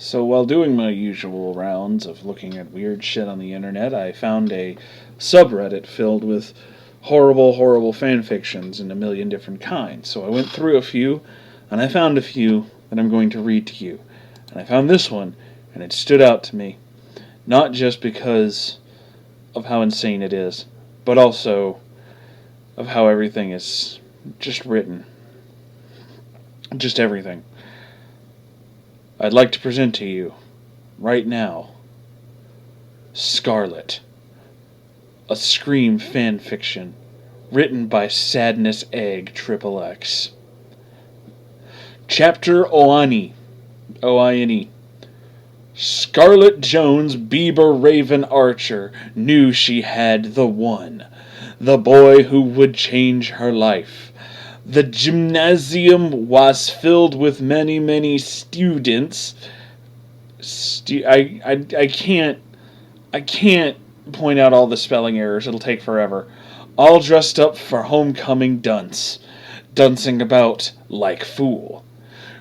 So while doing my usual rounds of looking at weird shit on the internet, I found a subreddit filled with horrible fan fictions in a million different kinds. So I went through a few, and I found a few that I'm going to read to you. And I found this one, and it stood out to me. Not just because of how insane it is, but also of how everything is just written. Just everything. I'd like to present to you, right now, Scarlet, a Scream fan fiction, written by Sadness Egg XXX. Chapter Oani, O-I-N-E. Scarlet Jones Bieber Raven Archer knew she had the one, the boy who would change her life. The gymnasium was filled with many students. I can't point out all the spelling errors. It'll take forever. All dressed up for homecoming dunce, dancing about like fool.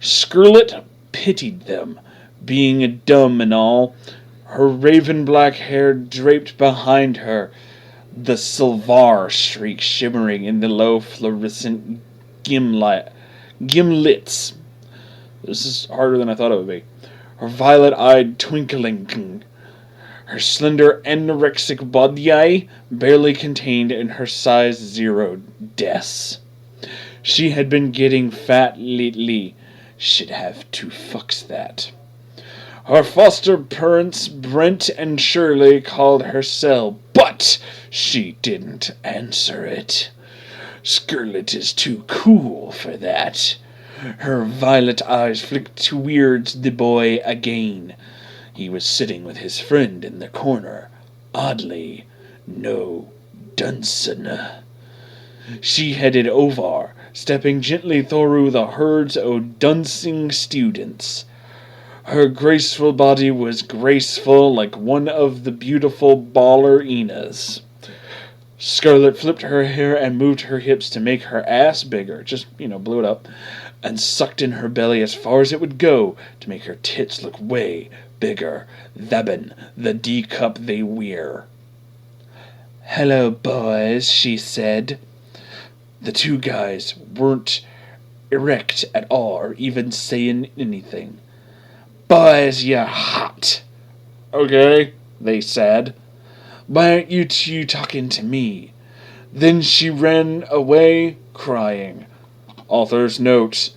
Scarlet pitied them, being dumb and all. Her raven black hair draped behind her, the silver streak shimmering in the low fluorescent gimlets. This is harder than I thought it would be. Her violet-eyed twinkling, her slender anorexic body barely contained in her size 0 dress. She had been getting fat lately. Should have to fix that. Her foster parents, Brent and Shirley, called her cell, but she didn't answer it. Scarlet is too cool for that. Her violet eyes flicked towards the boy again. He was sitting with his friend in the corner. Oddly, no Dunson. She headed over, stepping gently through the herds of dancing students. Her graceful body was graceful like one of the beautiful ballerinas. Scarlet flipped her hair and moved her hips to make her ass bigger. Just, blew it up. And sucked in her belly as far as it would go to make her tits look way bigger. Than the D-cup they wear. "Hello, boys," she said. The two guys weren't erect at all or even saying anything. "Boys, you're hot." "Okay," they said. "Why aren't you two talking to me?" Then she ran away, crying. Author's note.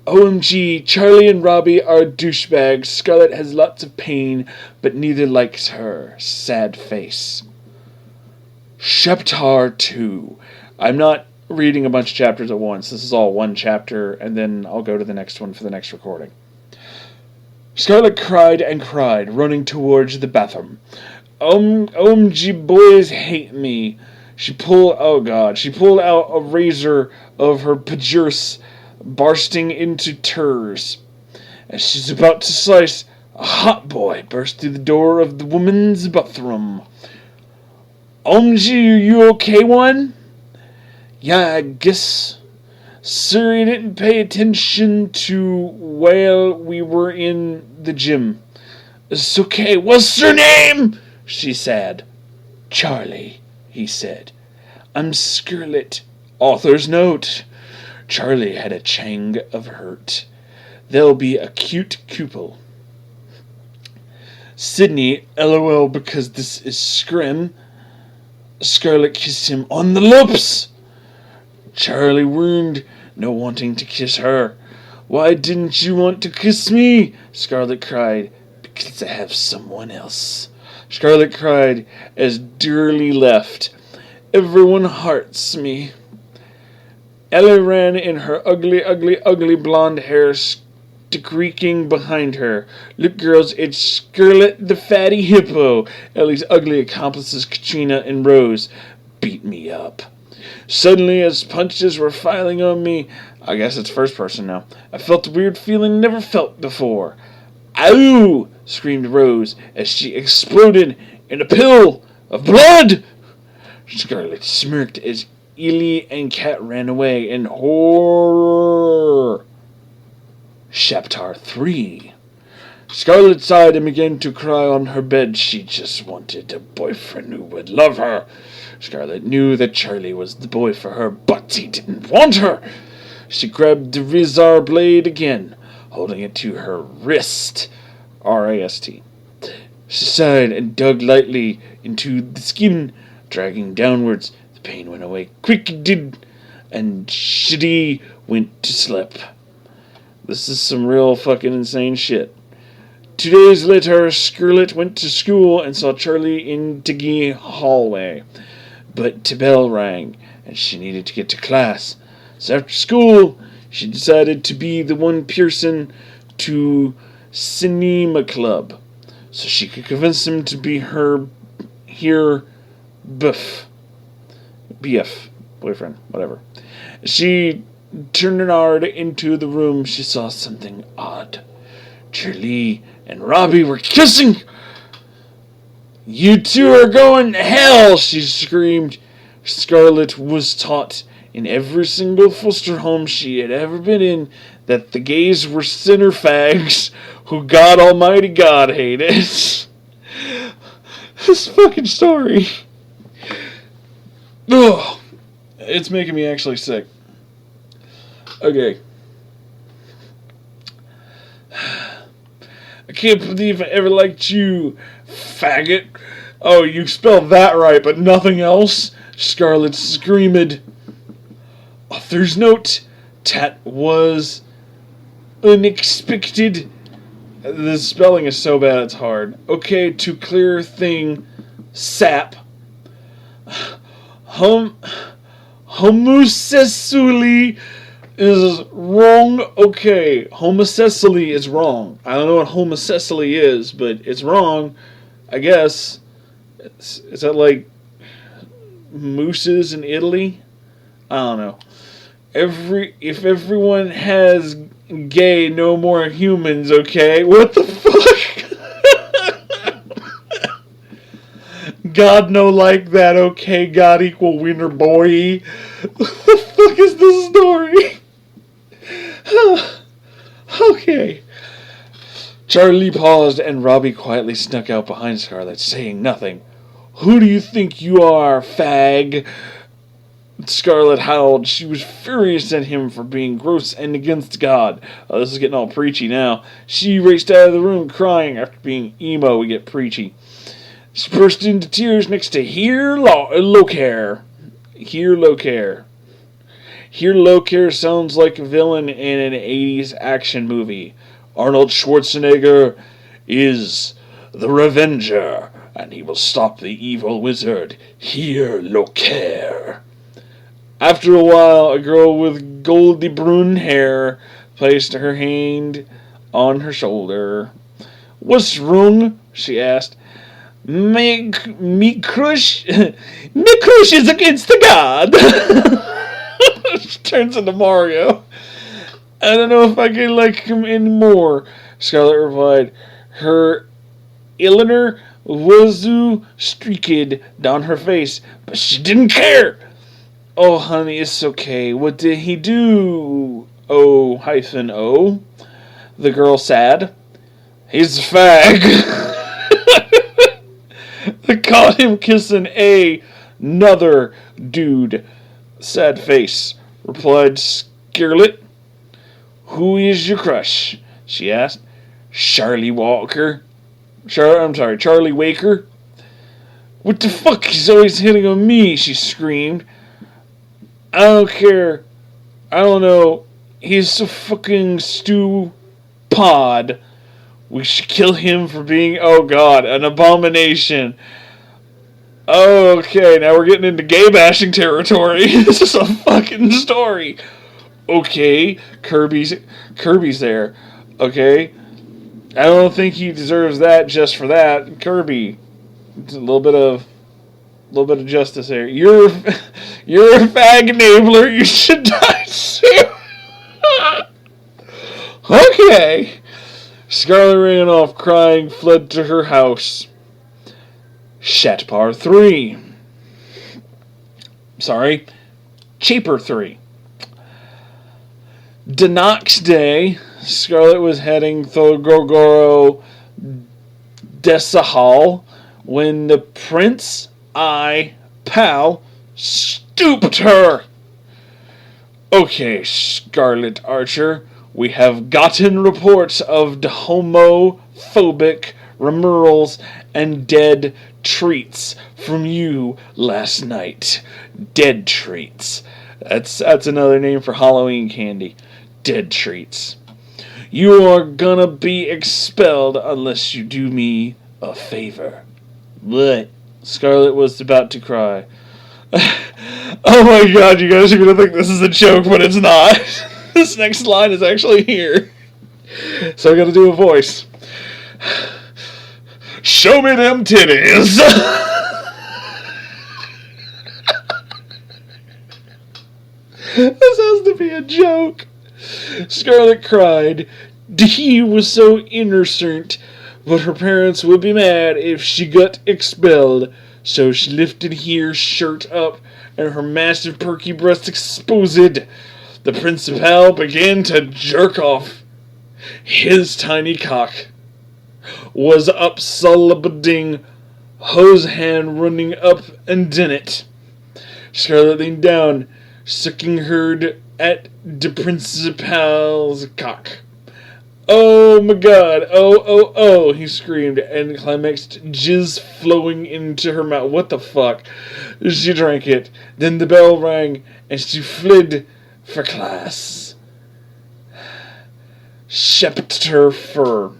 OMG, Charlie and Robbie are douchebags. Scarlet has lots of pain, but neither likes her. Sad face. Chapter 2. I'm not reading a bunch of chapters at once. This is all one chapter, and then I'll go to the next one for the next recording. Scarlet cried and cried, running towards the bathroom. OMG, boys hate me. She pulled out a razor of her purse, bursting into tears. As she's about to slice, a hot boy burst through the door of the woman's bathroom. OMG, you okay, one? Yeah, I guess. Sir, you didn't pay attention to while we were in the gym. It's okay. What's her name? She said. Charlie, he said. I'm Scarlet. Author's note. Charlie had a chang of hurt. There'll be a cute couple. Sydney, LOL, because this is Scrim. Scarlet kissed him on the lips. Charlie wound, no wanting to kiss her. Why didn't you want to kiss me? Scarlet cried. Because I have someone else. Scarlet cried as Durley left. Everyone hearts me. Ellie ran in her ugly blonde hair, squeaking behind her. Look, girls, it's Scarlet the fatty hippo. Ellie's ugly accomplices, Katrina and Rose, beat me up. Suddenly, as punches were filing on me, I guess it's first person now, I felt a weird feeling never felt before. Ow! Screamed Rose as she exploded in a pill of blood. Scarlet smirked as Ellie and Kat ran away in horror. Chapter 3. Scarlet sighed and began to cry on her bed. She just wanted a boyfriend who would love her. Scarlet knew that Charlie was the boy for her, but he didn't want her. She grabbed the Rizar blade again, holding it to her wrist. R-A-S-T. She sighed and dug lightly into the skin, dragging downwards. The pain went away quick it did, and she went to sleep. This is some real fucking insane shit. 2 days later, Scarlet went to school and saw Charlie in the hallway. But the bell rang, and she needed to get to class. So after school, she decided to be the one person to cinema club, so she could convince him to be her BF, boyfriend, whatever. She turned into the room. She saw something odd. Charlie and Robbie were kissing. "You two are going to hell," she screamed. Scarlet was taught in every single foster home she had ever been in that the gays were sinner fags who God Almighty God hated. This fucking story. Ugh. It's making me actually sick. Okay. "I can't believe I ever liked you, faggot." "Oh, you spelled that right, but nothing else?" Scarlet screamed. Author's note: Tat was unexpected. The spelling is so bad it's hard. Okay, to clear thing, sap. Homosexually is wrong. Okay, homosexually is wrong. I don't know what homosexually is, but it's wrong, I guess. Is that like mooses in Italy? I don't know. If everyone has gay, no more humans, okay? What the fuck? God no like that, okay? God equal winner, boy. What the fuck is this story? Okay. Charlie paused and Robbie quietly snuck out behind Scarlet, saying nothing. "Who do you think you are, fag?" Scarlet howled. She was furious at him for being gross and against God. Oh, this is getting all preachy now. She raced out of the room crying. After being emo, we get preachy. She burst into tears next to Here Locare. Here Locare. Here Locare sounds like a villain in an 80s action movie. Arnold Schwarzenegger is the Revenger, and he will stop the evil wizard. Here Locare. After a while, a girl with goldy brune hair placed her hand on her shoulder. "What's wrong?" she asked. Me crush is against the God." She turns into Mario. "I don't know if I can like him anymore," Scarlet replied. Her eyeliner was streaked down her face, but she didn't care. "Oh, honey, it's okay. What did he do?" O-O. The girl said. "He's a fag." I caught him kissing another dude. Sad face, replied Scarlet. "Who is your crush?" she asked. Charlie Waker. "What the fuck? He's always hitting on me," she screamed. "I don't care. I don't know. He's so fucking stupid. We should kill him for being, oh god, an abomination." Okay, now we're getting into gay bashing territory. This is a fucking story. Okay, Kirby's there. Okay, I don't think he deserves that just for that. Kirby, it's a little bit of justice here. You're a fag enabler. You should die soon. Okay. Scarlet ran off crying, fled to her house. Chapter 3. Chapter 3. The next day, Scarlet was heading through Gorgoro Desahal when the Prince Pal stooped her. Okay, Scarlet Archer, we have gotten reports of the homophobic removals and dead treats from you last night. Dead treats. That's another name for Halloween candy. Dead treats. You are gonna be expelled unless you do me a favor. What? Scarlet was about to cry. Oh my god, you guys are gonna think this is a joke, but it's not. This next line is actually here. So I gotta do a voice. Show me them titties! This has to be a joke. Scarlet cried. He was so innocent, but her parents would be mad if she got expelled. So she lifted her shirt up, and her massive perky breast exposed. The principal began to jerk off. His tiny cock was up sullibating, hose hand running up and in it. Scarlet leaned down, sucking herd at the principal's cock. Oh my god, oh, he screamed and climaxed, jizz flowing into her mouth. What the fuck? She drank it. Then the bell rang and she fled for class. Scepter fur.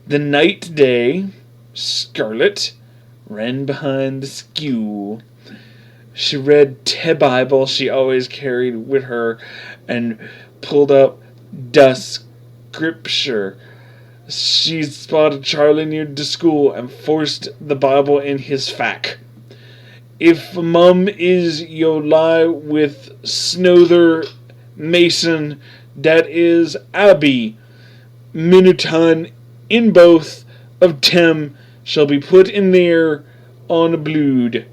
The night day, Scarlet ran behind the skew. She read the Bible she always carried with her and pulled up the scripture. She spotted Charlie near the school and forced the Bible in his fac. If mum is yo lie with Snother Mason, that is Abby Minuton in both of them shall be put in there on blood.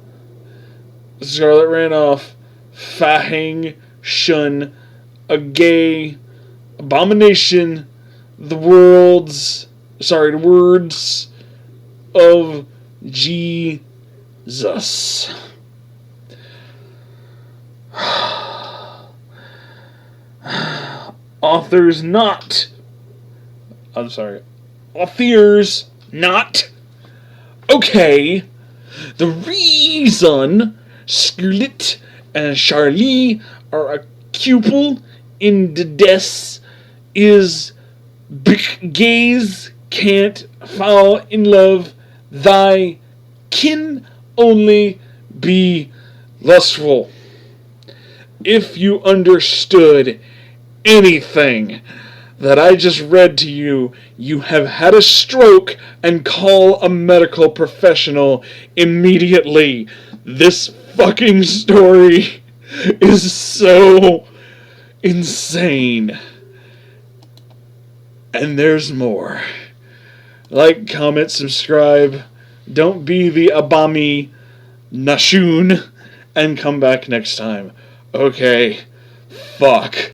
Scarlet ran off, fahing shun, a gay abomination, the words of Jesus. Authors not. Okay. The reason Scarlet and Charlie are a couple in the deaths is big gays can't fall in love. Thy can only be lustful. If you understood anything that I just read to you, you have had a stroke and call a medical professional immediately. This fucking story is so insane. And there's more. Like, comment, subscribe. Don't be the Abami Nashun. And come back next time. Okay. Fuck.